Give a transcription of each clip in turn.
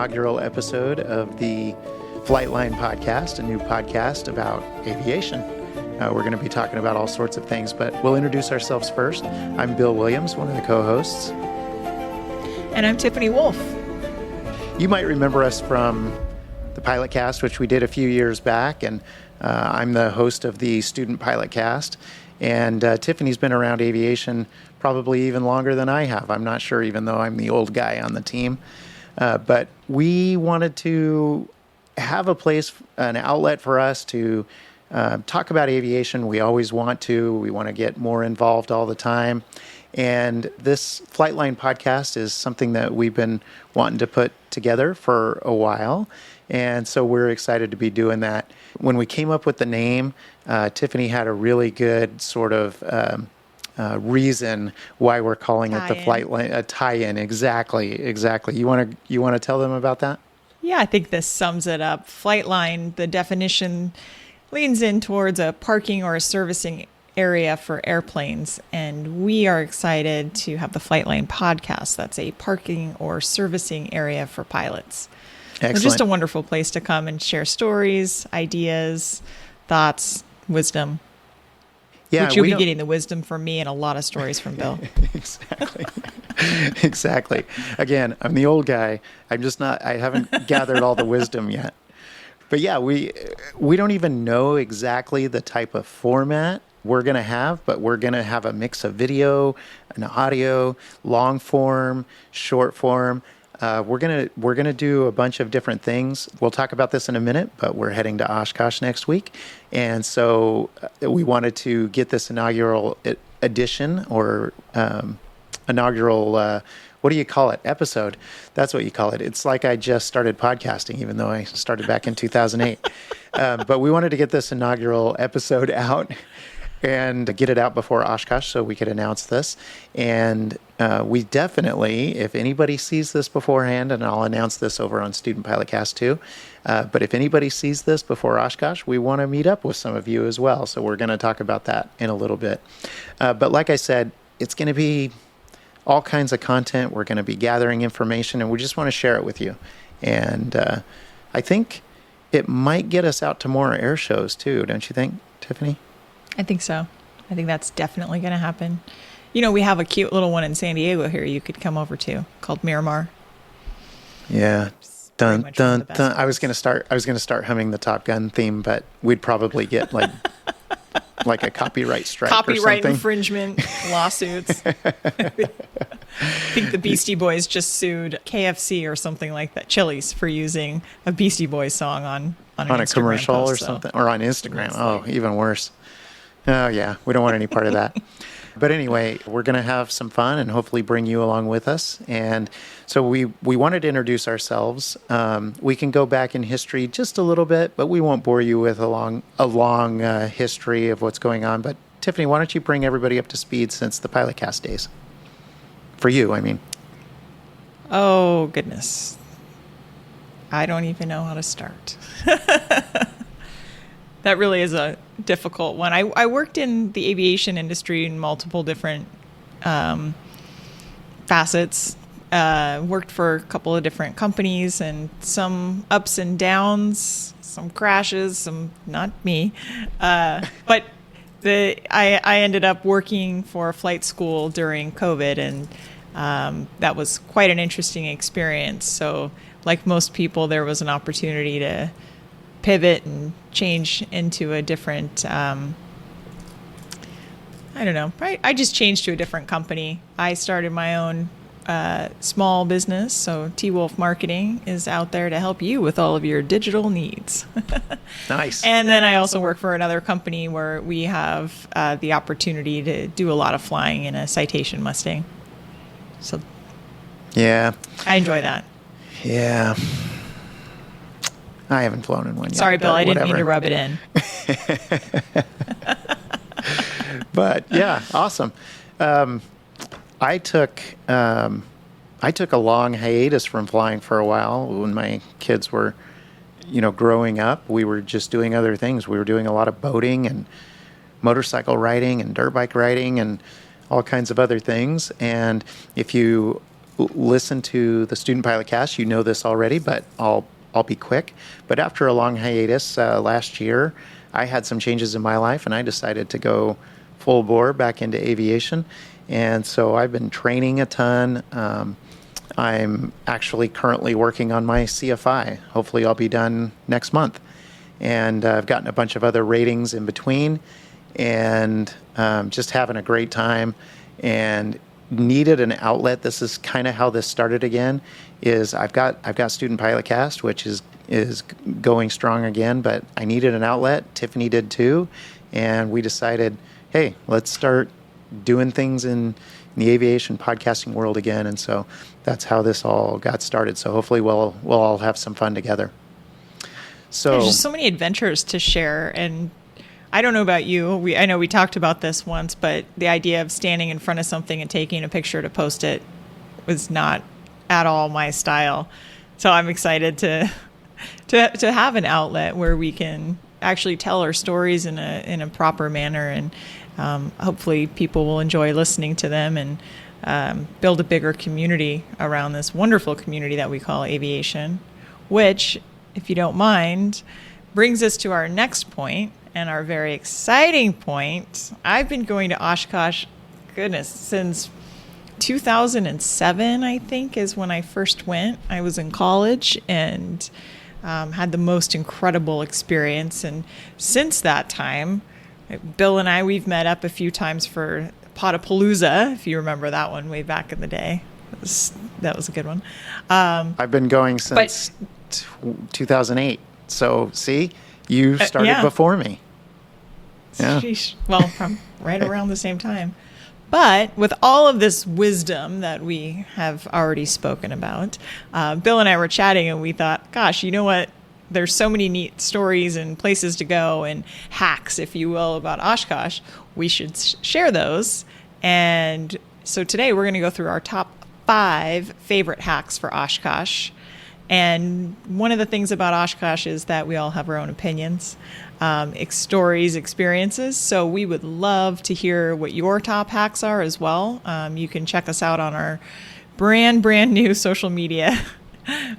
inaugural episode of the Flightline podcast, a new podcast about aviation. We're going to be talking about all sorts of things, but we'll introduce ourselves first. I'm Bill Williams, one of the co-hosts. And I'm Tiffany Wolf. You might remember us from the Pilot Cast, which we did a few years back, and I'm the host of the Student Pilot Cast. And Tiffany's been around aviation probably even longer than I have. I'm not sure, even though I'm the old guy on the team. But we wanted to have a place, an outlet for us to talk about aviation. We always want to. We want to get more involved all the time. And this Flightline podcast is something that we've been wanting to put together for a while. And so we're excited to be doing that. When we came up with the name, Tiffany had a really good sort of reason why we're calling it the Flightline, a tie-in. Exactly. You want to tell them about that? Yeah, I think this sums it up. Flightline, the definition leans in towards a parking or a servicing area for airplanes, and we are excited to have the Flightline podcast. That's a parking or servicing area for pilots. Excellent. So just a wonderful place to come and share stories, ideas, thoughts, wisdom. Yeah, which you'll be getting the wisdom from me and a lot of stories from Bill. Exactly. Again, I'm the old guy. I haven't gathered all the wisdom yet. But yeah, we don't even know exactly the type of format we're going to have, but we're going to have a mix of video and audio, long form, short form. We're gonna do a bunch of different things. We'll talk about this in a minute, but we're heading to Oshkosh next week, and so we wanted to get this inaugural edition or inaugural. What do you call it? Episode. That's what you call it. It's like I just started podcasting, even though I started back in 2008. But we wanted to get this inaugural episode out and get it out before Oshkosh so we could announce this. And we definitely, if anybody sees this beforehand, and I'll announce this over on Student Pilot Cast too, but if anybody sees this before Oshkosh, we want to meet up with some of you as well. So we're going to talk about that in a little bit. But like I said, it's going to be all kinds of content. We're going to be gathering information, and we just want to share it with you. And I think it might get us out to more air shows too, don't you think, Tiffany? I think so. I think that's definitely going to happen. You know, we have a cute little one in San Diego here you could come over to called Miramar. Yeah. Dun dun dun. I was going to start humming the Top Gun theme, but we'd probably get like a copyright strike or something. Copyright infringement lawsuits. I think the Beastie Boys just sued KFC or something like that, Chili's, for using a Beastie Boys song on a commercial post, or something, or on Instagram. Oh, even worse. Oh, yeah. We don't want any part of that. But anyway, we're going to have some fun and hopefully bring you along with us. And so we wanted to introduce ourselves. We can go back in history just a little bit, but we won't bore you with a long history of what's going on. But Tiffany, why don't you bring everybody up to speed since the Pilot Cast days? For you, I mean. Oh, goodness. I don't even know how to start. That really is a difficult one. I worked in the aviation industry in multiple different facets. Worked for a couple of different companies, and some ups and downs, some crashes, some not me. But I ended up working for a flight school during COVID, and that was quite an interesting experience. So, like most people, there was an opportunity to pivot and change into a different, I don't know. I just changed to a different company. I started my own small business. So T-Wolf Marketing is out there to help you with all of your digital needs. Nice. And then I also work for another company where we have the opportunity to do a lot of flying in a Citation Mustang. So yeah, I enjoy that. Yeah. I haven't flown in one yet. Sorry, Bill, I didn't mean to rub it in. But yeah, awesome. I took a long hiatus from flying for a while when my kids were, growing up. We were just doing other things. We were doing a lot of boating and motorcycle riding and dirt bike riding and all kinds of other things. And if you listen to the Student Pilot Cast, you know this already, but I'll be quick. But after a long hiatus last year, I had some changes in my life, and I decided to go full bore back into aviation. And so I've been training a ton. I'm actually currently working on my CFI. Hopefully I'll be done next month. And I've gotten a bunch of other ratings in between, and just having a great time, and needed an outlet. This is kind of how this started again, is I've got Student Pilot Cast, which is going strong again, but I needed an outlet. Tiffany did too. And we decided, hey, let's start doing things in the aviation podcasting world again. And so that's how this all got started. So hopefully we'll all have some fun together. So there's just so many adventures to share. And I don't know about you. I know we talked about this once, but the idea of standing in front of something and taking a picture to post it was not at all my style. So I'm excited to have an outlet where we can actually tell our stories in a proper manner, and hopefully people will enjoy listening to them, and build a bigger community around this wonderful community that we call aviation, which, if you don't mind, brings us to our next point, and our very exciting point. I've been going to Oshkosh, since 2007, I think, is when I first went. I was in college and had the most incredible experience. And since that time, Bill and I, we've met up a few times for Potapalooza, if you remember that one way back in the day. That was a good one. I've been going since 2008. So, see, you started before me. Yeah. Sheesh. Well, from right around the same time. But with all of this wisdom that we have already spoken about, Bill and I were chatting, and we thought, gosh, you know what? There's so many neat stories and places to go and hacks, if you will, about Oshkosh. We should share those. And so today we're going to go through our top 5 favorite hacks for Oshkosh. And one of the things about Oshkosh is that we all have our own opinions, stories, experiences. So we would love to hear what your top hacks are as well. You can check us out on our brand new social media.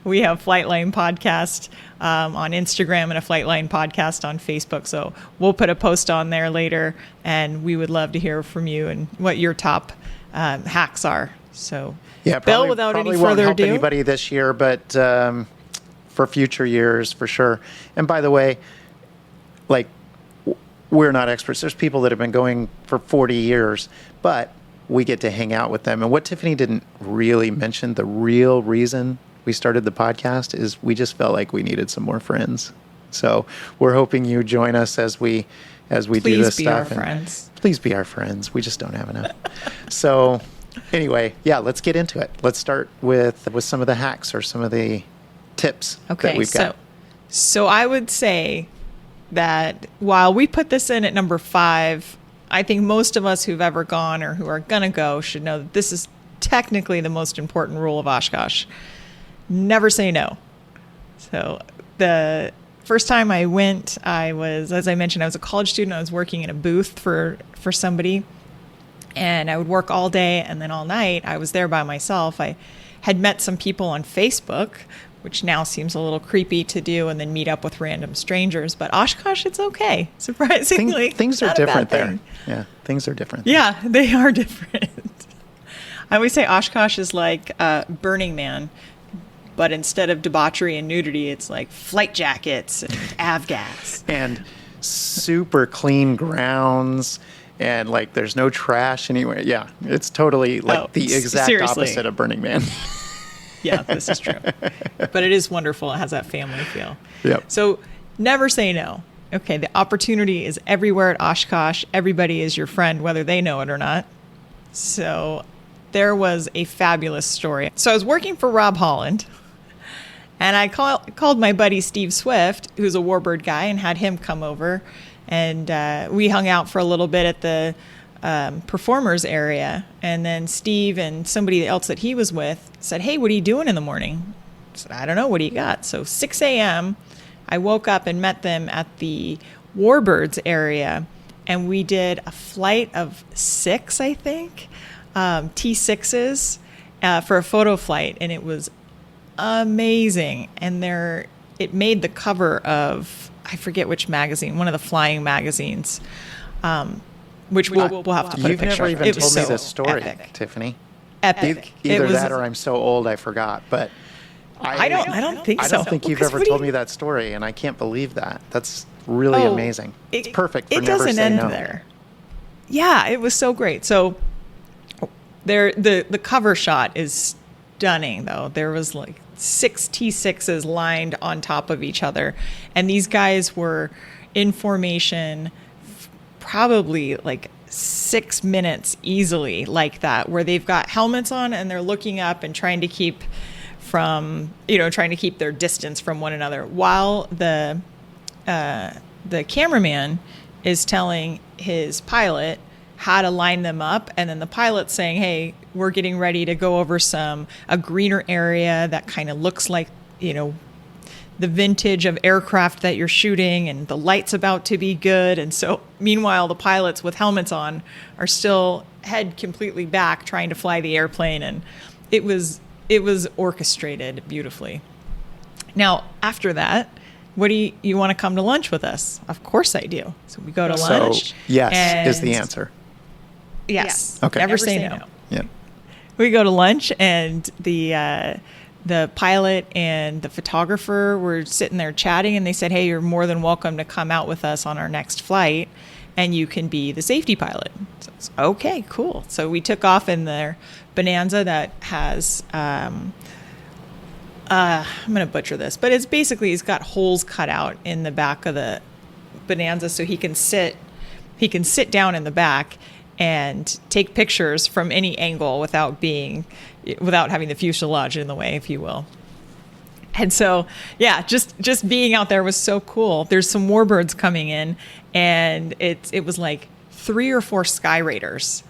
We have Flightline Podcast on Instagram and a Flightline Podcast on Facebook. So we'll put a post on there later, and we would love to hear from you and what your top hacks are. So, yeah, Bill, without any further won't help ado, anybody this year, but for future years, for sure. And by the way, like, we're not experts. There's people that have been going for 40 years, but we get to hang out with them. And what Tiffany didn't really mention, the real reason we started the podcast is we just felt like we needed some more friends. So we're hoping you join us as we do this stuff. Please be our friends. Please be our friends. We just don't have enough. So anyway, yeah, let's get into it. Let's start with some of the hacks or some of the tips that we've got. So I would say that while we put this in at number 5, I think most of us who've ever gone or who are going to go should know that this is technically the most important rule of Oshkosh. Never say no. So the first time I went, I was, as I mentioned, I was a college student. I was working in a booth for somebody, and I would work all day and then all night. I was there by myself. I had met some people on Facebook, which now seems a little creepy to do, and then meet up with random strangers. But Oshkosh, it's okay. Surprisingly, things are different there. Yeah, things are different. Yeah, they are different. I always say Oshkosh is like Burning Man, but instead of debauchery and nudity, it's like flight jackets and avgas. And super clean grounds, and like there's no trash anywhere. Yeah, it's totally like the exact opposite of Burning Man. Yeah, this is true. But it is wonderful. It has that family feel. Yep. So never say no. Okay, the opportunity is everywhere at Oshkosh. Everybody is your friend, whether they know it or not. So there was a fabulous story. So I was working for Rob Holland, and I called my buddy Steve Swift, who's a Warbird guy, and had him come over. And we hung out for a little bit at the performers area. And then Steve and somebody else that he was with said, "Hey, what are you doing in the morning?" I said, "I don't know. What do you got?" So 6 a.m., I woke up and met them at the Warbirds area. And we did a flight of 6, I think, T6s. for a photo flight, and it was amazing. And it made the cover of, I forget which magazine, one of the flying magazines, which we'll have to put You've a picture never of. even told me this story, epic. Tiffany. Epic. Either that or I'm so old I forgot. But I don't think so. I don't think you've ever told me that story, and I can't believe that. That's really amazing. It's perfect for Never Say No. It doesn't end there. Yeah, it was so great. So the cover shot is stunning, though. There was like 6 T6s lined on top of each other, and these guys were in formation probably like 6 minutes easily, like that, where they've got helmets on and they're looking up and trying to keep their distance from one another, while the cameraman is telling his pilot how to line them up, and then the pilot's saying, hey, we're getting ready to go over a greener area that kind of looks like, the vintage of aircraft that you're shooting, and the light's about to be good. And so meanwhile, the pilots with helmets on are still head completely back trying to fly the airplane, and it was orchestrated beautifully. Now, after that, what do you want to come to lunch with us? Of course I do. So we go to lunch. So, yes is the answer. Yes. Okay. Never say no. Yeah. We go to lunch, and the pilot and the photographer were sitting there chatting, and they said, hey, you're more than welcome to come out with us on our next flight, and you can be the safety pilot. So it's, okay, cool. So we took off in their Bonanza that has, I'm going to butcher this, but it's got holes cut out in the back of the Bonanza so he can sit down in the back and take pictures from any angle without having the fuselage in the way, if you will. And so, yeah, just being out there was so cool. There's some warbirds coming in, and it was like 3 or 4 Sky Raiders.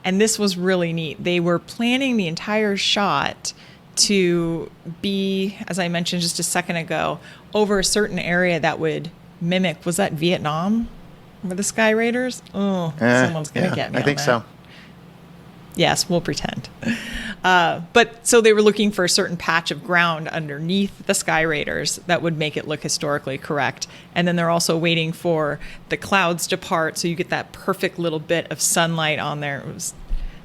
And this was really neat. They were planning the entire shot to be, as I mentioned just a second ago, over a certain area that would mimic, was that Vietnam? Were the Sky Raiders? Oh, someone's going to get me. I think so. Yes, we'll pretend. But so they were looking for a certain patch of ground underneath the Sky Raiders that would make it look historically correct. And then they're also waiting for the clouds to part so you get that perfect little bit of sunlight on there. It was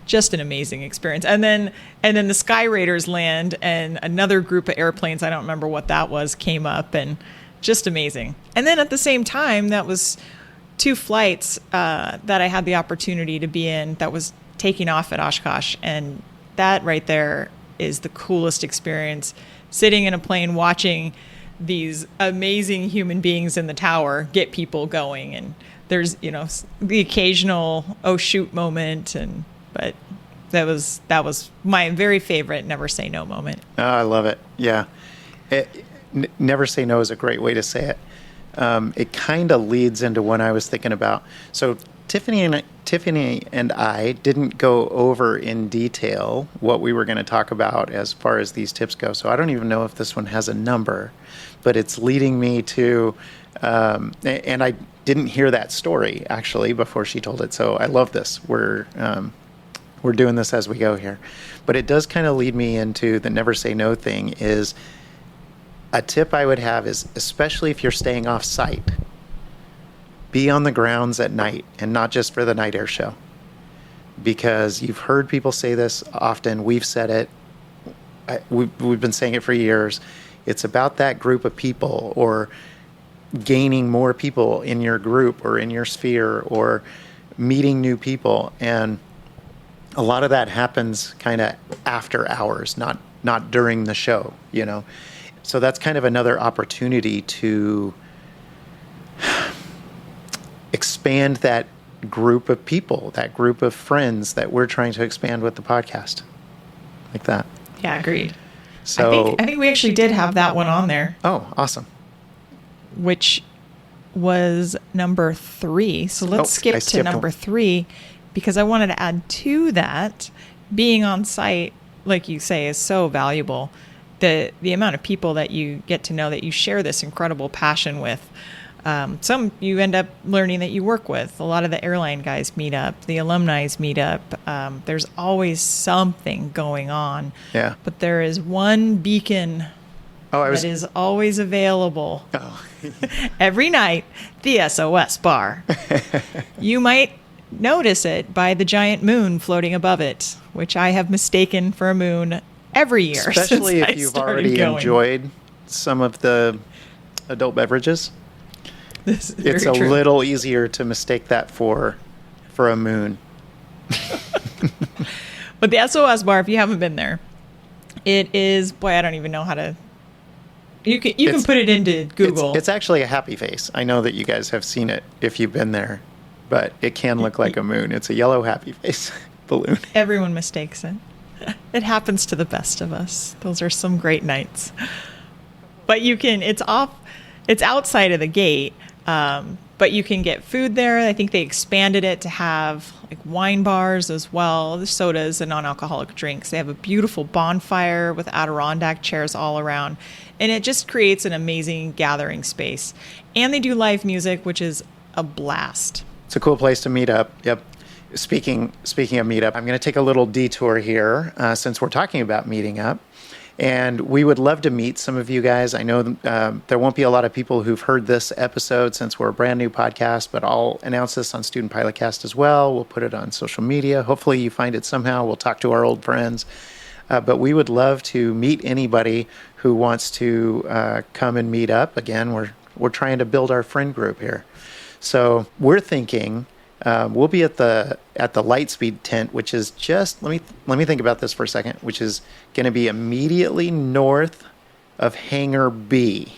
just an amazing experience. And then the Sky Raiders land, and another group of airplanes, I don't remember what that was, came up, and just amazing. And then at the same time, that was 2 flights that I had the opportunity to be in that was taking off at Oshkosh. And that right there is the coolest experience, sitting in a plane watching these amazing human beings in the tower get people going. And there's, the occasional, oh shoot moment. But that was my very favorite Never Say No moment. Oh, I love it. Yeah. Never Say No is a great way to say it. It kind of leads into what I was thinking about. So Tiffany and I didn't go over in detail what we were going to talk about as far as these tips go. So I don't even know if this one has a number, but it's leading me to, and I didn't hear that story actually before she told it. So I love this. We're doing this as we go here, but it does kind of lead me into the Never Say No thing. Is a tip I would have is, especially if you're staying off site, be on the grounds at night, and not just for the night air show. Because you've heard people say this often. We've said it. We've been saying it for years. It's about that group of people, or gaining more people in your group or in your sphere, or meeting new people. And a lot of that happens kind of after hours, not during the show, So that's kind of another opportunity to expand that group of people, that group of friends that we're trying to expand with the podcast. Like that. Yeah, agreed. So I think we actually did have that one on there. Oh, awesome. Which was number 3. So let's skip to number 3, because I wanted to add to that, being on site, like you say, is so valuable. The amount of people that you get to know, that you share this incredible passion with, Some you end up learning that you work with. A lot of the airline guys meet up, the alumni's meet up. There's always something going on. Yeah. But there is one beacon that is always available every night, the SOS bar. You might notice it by the giant moon floating above it, which I have mistaken for a moon every year. Especially if you've already enjoyed some of the adult beverages. It's a little easier to mistake that for a moon. But the SOS bar, if you haven't been there, it is, boy, I don't even know how to. You can put it into Google. It's actually a happy face. I know that you guys have seen it if you've been there, but it can look like a moon. It's a yellow happy face balloon. Everyone mistakes it. It happens to the best of us. Those are some great nights. But it's outside of the gate, but you can get food there. I think they expanded it to have like wine bars as well, the sodas and non-alcoholic drinks. They have a beautiful bonfire with Adirondack chairs all around, and it just creates an amazing gathering space. And they do live music, which is a blast. It's a cool place to meet up. Yep. Speaking of meetup, I'm going to take a little detour here since we're talking about meeting up. And we would love to meet some of you guys. I know there won't be a lot of people who've heard this episode since we're a brand new podcast, but I'll announce this on Student Pilot Cast as well. We'll put it on social media. Hopefully you find it somehow. We'll talk to our old friends. But we would love to meet anybody who wants to come and meet up. Again, we're trying to build our friend group here. So we're thinking we'll be at the Lightspeed tent, which is just let me think about this for a second, which is going to be immediately north of Hangar B.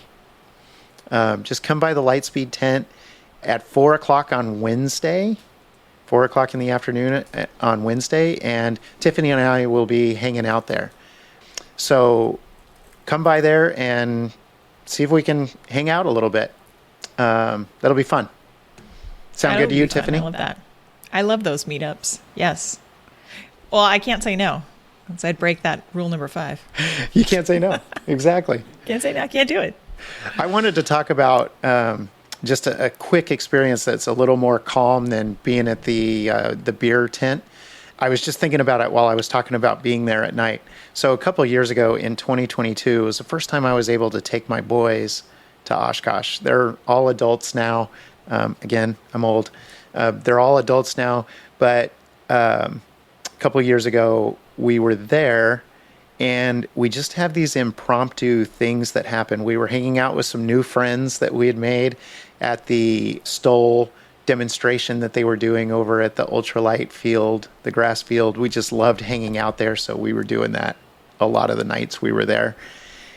Just come by the Lightspeed tent at 4:00 on Wednesday, 4:00 in the afternoon on Wednesday, and Tiffany and I will be hanging out there. So come by there and see if we can hang out a little bit. That'll be fun. Sound good to you, Tiffany? I love that. I love those meetups. Yes. Well, I can't say no, because I'd break that rule number 5. You can't say no. Exactly. Can't say no. I can't do it. I wanted to talk about just a quick experience that's a little more calm than being at the beer tent. I was just thinking about it while I was talking about being there at night. So a couple of years ago in 2022, it was the first time I was able to take my boys to Oshkosh. They're all adults now. Again, I'm old. They're all adults now, but a couple of years ago, we were there, and we just have these impromptu things that happen. We were hanging out with some new friends that we had made at the Stoll demonstration that they were doing over at the ultralight field, the grass field. We just loved hanging out there, so we were doing that a lot of the nights we were there.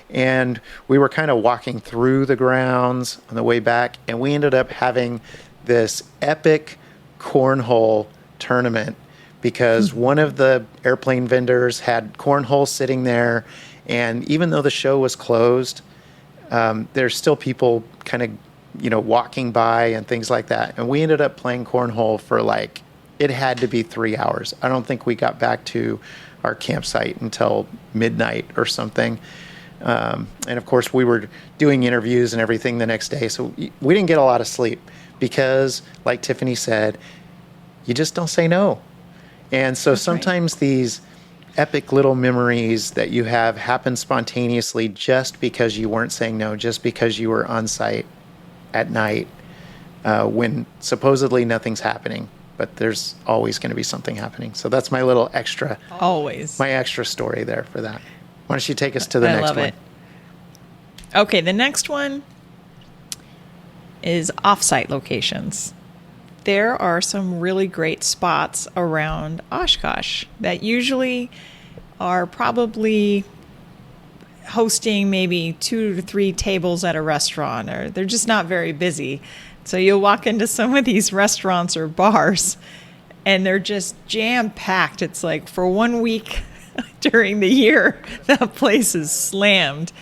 And we were kind of walking through the grounds on the way back, and we ended up having this epic cornhole tournament because one of the airplane vendors had cornhole sitting there, and even though the show was closed, there's still people kind of, walking by and things like that. And we ended up playing cornhole for it had to be 3 hours. I don't think we got back to our campsite until midnight or something. And of course, we were doing interviews and everything the next day, so we didn't get a lot of sleep because, like Tiffany said, you just don't say no. And so sometimes these epic little memories that you have happen spontaneously just because you weren't saying no, just because you were on site at night when supposedly nothing's happening, but there's always going to be something happening. So that's my little extra, my extra story there for that. Why don't you take us to the next one? I love it. Okay, the next one is off-site locations. There are some really great spots around Oshkosh that usually are probably hosting maybe 2 to 3 tables at a restaurant, or they're just not very busy. So you'll walk into some of these restaurants or bars, and they're just jam-packed. It's like for 1 week during the year, that place is slammed.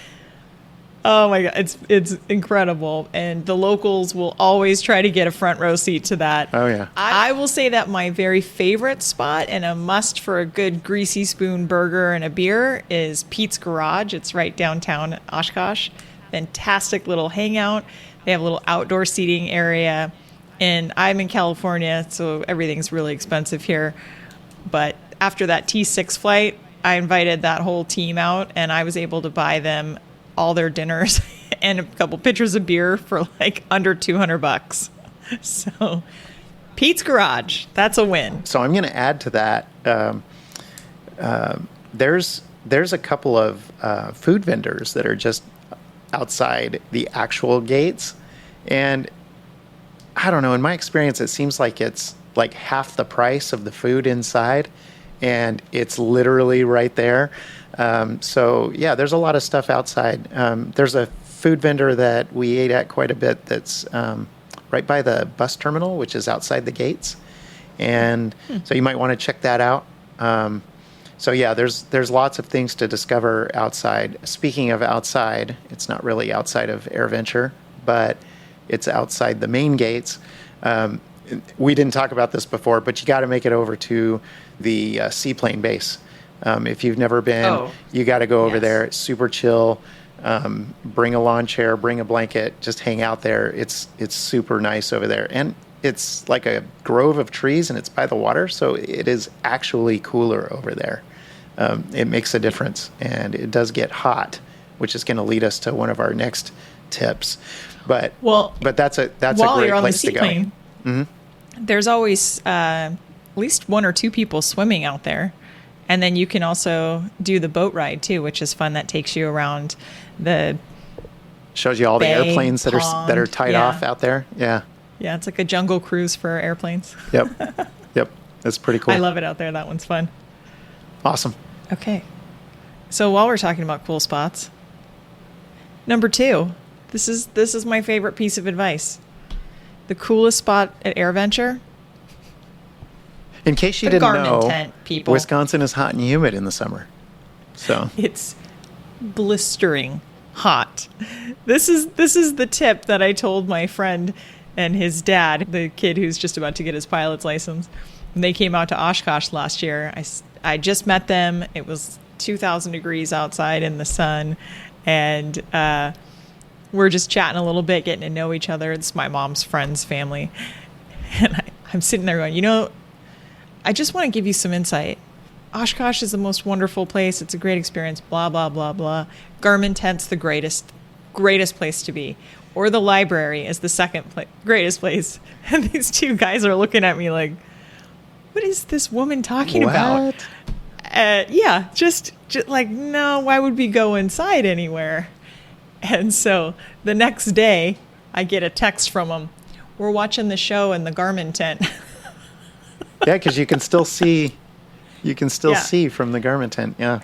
Oh my God, it's incredible. And the locals will always try to get a front row seat to that. Oh yeah. I will say that my very favorite spot and a must for a good greasy spoon burger and a beer is Pete's Garage. It's right downtown Oshkosh. Fantastic little hangout. They have a little outdoor seating area. And I'm in California, so everything's really expensive here. But after that T6 flight, I invited that whole team out, and I was able to buy them all their dinners and a couple pitchers of beer for like under $200. So Pete's Garage, that's a win. So I'm going to add to that. There's a couple of food vendors that are just outside the actual gates. And I don't know, in my experience, it seems like it's like half the price of the food inside, and it's literally right there. So yeah, there's a lot of stuff outside. There's a food vendor that we ate at quite a bit that's right by the bus terminal, which is outside the gates. And so you might want to check that out. So yeah, there's lots of things to discover outside. Speaking of outside, it's not really outside of Airventure, but it's outside the main gates. We didn't talk about this before, but you got to make it over to the seaplane base. If you've never been, you got to go over there. It's super chill. Bring a lawn chair, bring a blanket, just hang out there. It's super nice over there. And it's like a grove of trees, and it's by the water, so it is actually cooler over there. It makes a difference, and it does get hot, which is going to lead us to one of our next tips. But that's a great place to go. Mm-hmm. There's always at least one or two people swimming out there, and then you can also do the boat ride too, which is fun. That takes you around the shows you all the airplanes that are tied off out there. Yeah, it's like a jungle cruise for airplanes. Yep, that's pretty cool. I love it out there. That one's fun. Awesome. Okay, so while we're talking about cool spots, number 2. This is my favorite piece of advice. The coolest spot at Airventure. In case you didn't know, tent, people. Wisconsin is hot and humid in the summer. So it's blistering hot. This is the tip that I told my friend and his dad, the kid who's just about to get his pilot's license. When they came out to Oshkosh last year, I just met them. It was 2,000 degrees outside in the sun, and we're just chatting a little bit, getting to know each other. It's my mom's friend's family. And I'm sitting there going, I just want to give you some insight. Oshkosh is the most wonderful place. It's a great experience, blah, blah, blah, blah. Garmin Tent's the greatest place to be. Or the library is the second greatest place. And these two guys are looking at me like, what is this woman talking about? Just like, no, why would we go inside anywhere? And so the next day, I get a text from them. We're watching the show in the Garmin tent. Yeah, because you can still see. You can still see from the Garmin tent. Yeah.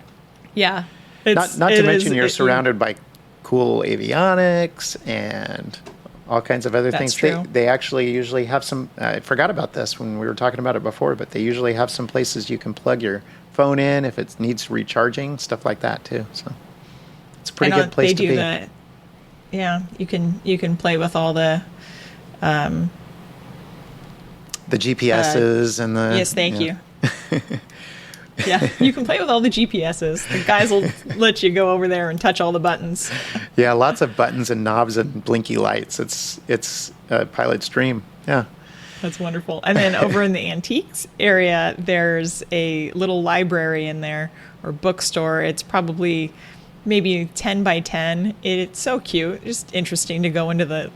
Yeah. Not to mention you're surrounded by cool avionics and all kinds of other things. True. They actually usually have some. I forgot about this when we were talking about it before, but they usually have some places you can plug your phone in if it needs recharging, stuff like that too. So. It's a pretty good place to be. Yeah, you can play with all the GPSs and the. Yes, thank you. Yeah, you can play with all the GPSs. The guys will let you go over there and touch all the buttons. Yeah, lots of buttons and knobs and blinky lights. It's a pilot's dream. Yeah. That's wonderful. And then over in the antiques area, there's a little library in there, or bookstore. It's probably maybe 10 by 10. It's so cute. Just interesting to go into the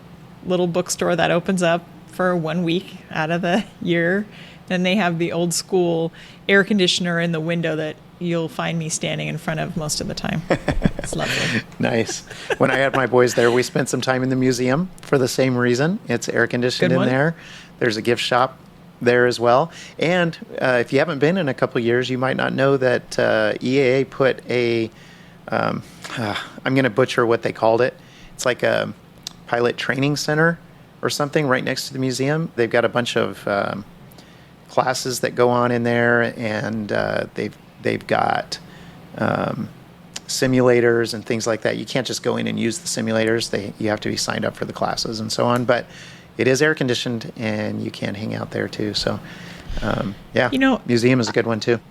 little bookstore that opens up for 1 week out of the year. Then they have the old school air conditioner in the window that you'll find me standing in front of most of the time. It's lovely. Nice. When I had my boys there, we spent some time in the museum for the same reason. It's air conditioned in there. There's a gift shop there as well. And if you haven't been in a couple of years, you might not know that EAA put a I'm going to butcher what they called it. It's like a pilot training center or something right next to the museum. They've got a bunch of classes that go on in there, and they've got simulators and things like that. You can't just go in and use the simulators. You have to be signed up for the classes and so on. But it is air conditioned, and you can hang out there too. So, museum is a good one too.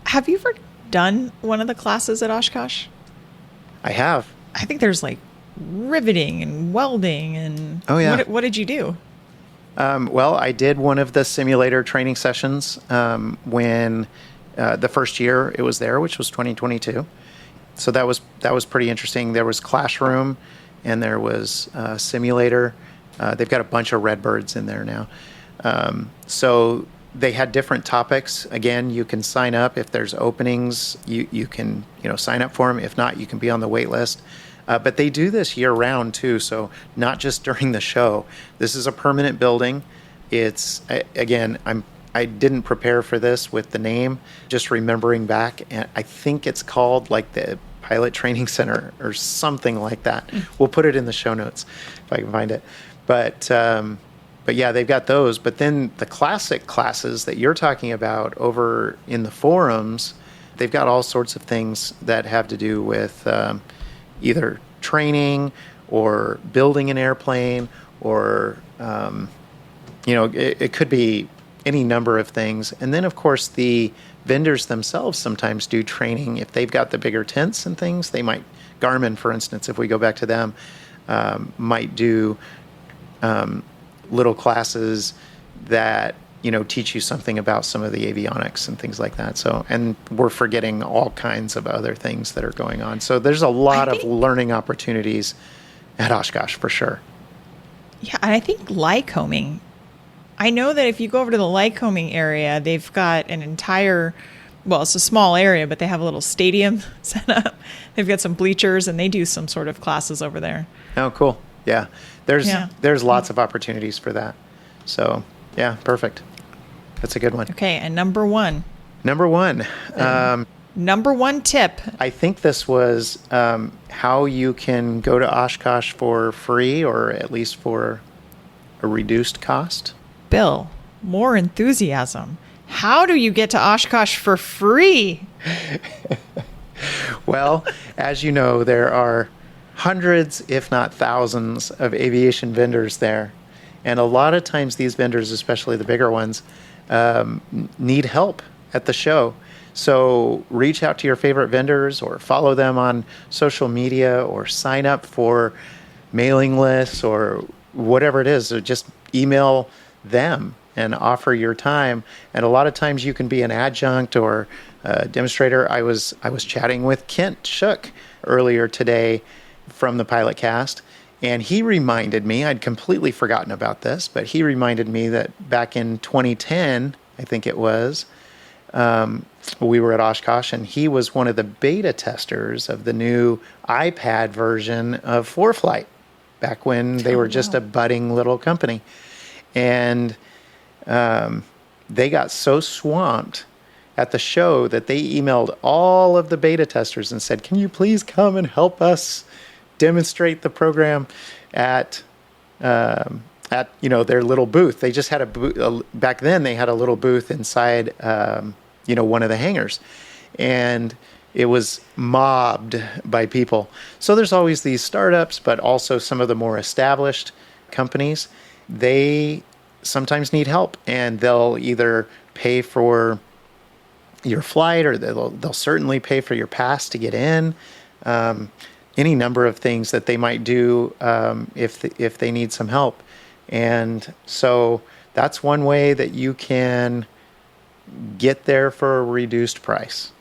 Have you ever done one of the classes at Oshkosh? I have. I think there's like riveting and welding and Oh, yeah. what did you do? Well, I did one of the simulator training sessions when the first year it was there, which was 2022. So that was pretty interesting. There was classroom and there was simulator. They've got a bunch of Redbirds in there now. So they had different topics. Again, you can sign up if there's openings. You can sign up for them. If not, you can be on the wait list. But they do this year round too, so not just during the show. This is a permanent building. It's again, I didn't prepare for this with the name, just remembering back, and I think it's called like the Pilot Training Center or something like that. We'll put it in the show notes if I can find it. But yeah, they've got those. But then the classic classes that you're talking about over in the forums, they've got all sorts of things that have to do with either training or building an airplane or, it could be any number of things. And then, of course, the vendors themselves sometimes do training. If they've got the bigger tents and things, they might, Garmin, for instance, if we go back to them, might do little classes that teach you something about some of the avionics and things like that. So, and we're forgetting all kinds of other things that are going on. So there's a lot of learning opportunities at Oshkosh for sure. Yeah, and I think Lycoming. I know that if you go over to the Lycoming area, they've got an entire, well, it's a small area, but they have a little stadium set up. They've got some bleachers and they do some sort of classes over there. Oh, cool. Yeah. There's lots of opportunities for that. So, yeah, perfect. That's a good one. Okay, and number one. Number one tip. I think this was how you can go to Oshkosh for free or at least for a reduced cost. Bill, more enthusiasm. How do you get to Oshkosh for free? Well, as you know, there are hundreds, if not thousands, of aviation vendors there. And a lot of times these vendors, especially the bigger ones, need help at the show. So reach out to your favorite vendors or follow them on social media or sign up for mailing lists or whatever it is. So just email them and offer your time. And a lot of times you can be an adjunct or a demonstrator. I was chatting with Kent Shook earlier today from the Pilot Cast, and he reminded me, I'd completely forgotten about this, but he reminded me that back in 2010, I think it was, we were at Oshkosh, and he was one of the beta testers of the new iPad version of ForeFlight back when they were just a budding little company. And they got so swamped at the show that they emailed all of the beta testers and said, can you please come and help us demonstrate the program at their little booth. They just had a booth back then. They had a little booth inside one of the hangars, and it was mobbed by people. So there's always these startups, but also some of the more established companies. They sometimes need help, and they'll either pay for your flight or they'll certainly pay for your pass to get in. Any number of things that they might do if they need some help. And so that's one way that you can get there for a reduced price.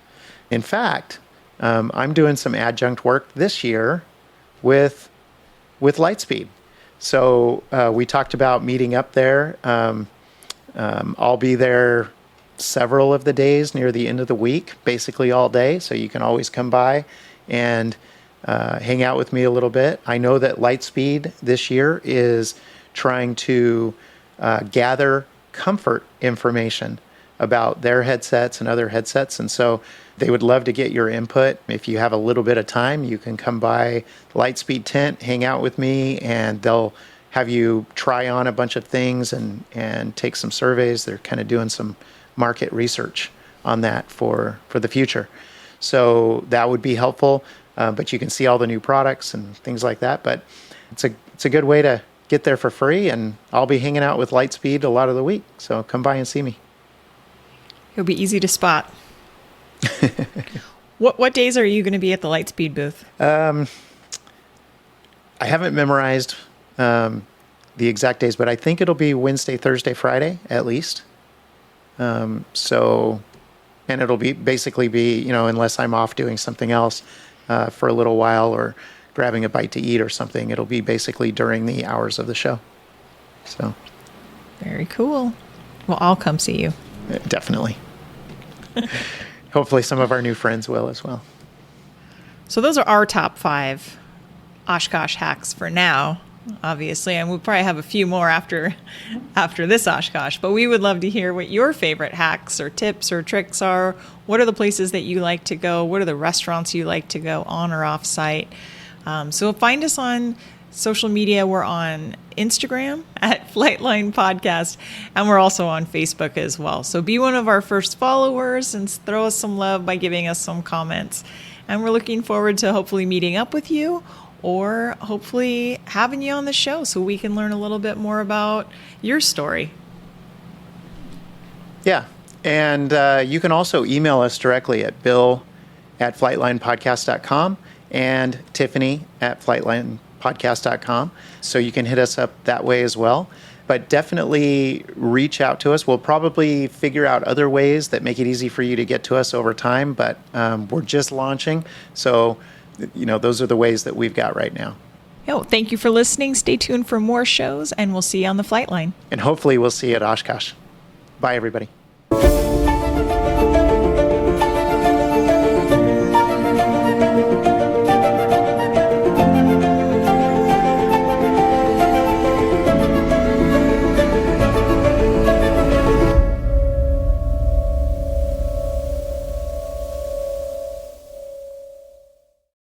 In fact, I'm doing some adjunct work this year with Lightspeed. So we talked about meeting up there. I'll be there several of the days near the end of the week, basically all day. So you can always come by and hang out with me a little bit. I know that Lightspeed this year is trying to gather comfort information about their headsets and other headsets. And so they would love to get your input. If you have a little bit of time, you can come by Lightspeed tent, hang out with me, and they'll have you try on a bunch of things and take some surveys. They're kind of doing some market research on that for the future. So that would be helpful. But you can see all the new products and things like that. But it's a good way to get there for free, and I'll be hanging out with Lightspeed a lot of the week. So come by and see me. It'll be easy to spot. What days are you going to be at the Lightspeed booth? I haven't memorized the exact days, but I think it'll be Wednesday, Thursday, Friday at least. So, and it'll be basically be, unless I'm off doing something else for a little while or grabbing a bite to eat or something, it'll be basically during the hours of the show. So, very cool. Well, I'll come see you. Definitely. Hopefully some of our new friends will as well. So those are our top 5 Oshkosh hacks for now, obviously, and we'll probably have a few more after this Oshkosh, but we would love to hear what your favorite hacks or tips or tricks are. What are the places that you like to go? What are the restaurants you like to go on or off site? So find us on social media. We're on Instagram at Flightline Podcast, and we're also on Facebook as well. So be one of our first followers and throw us some love by giving us some comments. And we're looking forward to hopefully meeting up with you or hopefully having you on the show so we can learn a little bit more about your story. Yeah. And you can also email us directly at bill@flightlinepodcast.com and Tiffany@flightlinepodcast.com. So you can hit us up that way as well. But definitely reach out to us. We'll probably figure out other ways that make it easy for you to get to us over time. But we're just launching. So, those are the ways that we've got right now. Well, thank you for listening. Stay tuned for more shows, and we'll see you on the Flightline. And hopefully we'll see you at Oshkosh. Bye, everybody.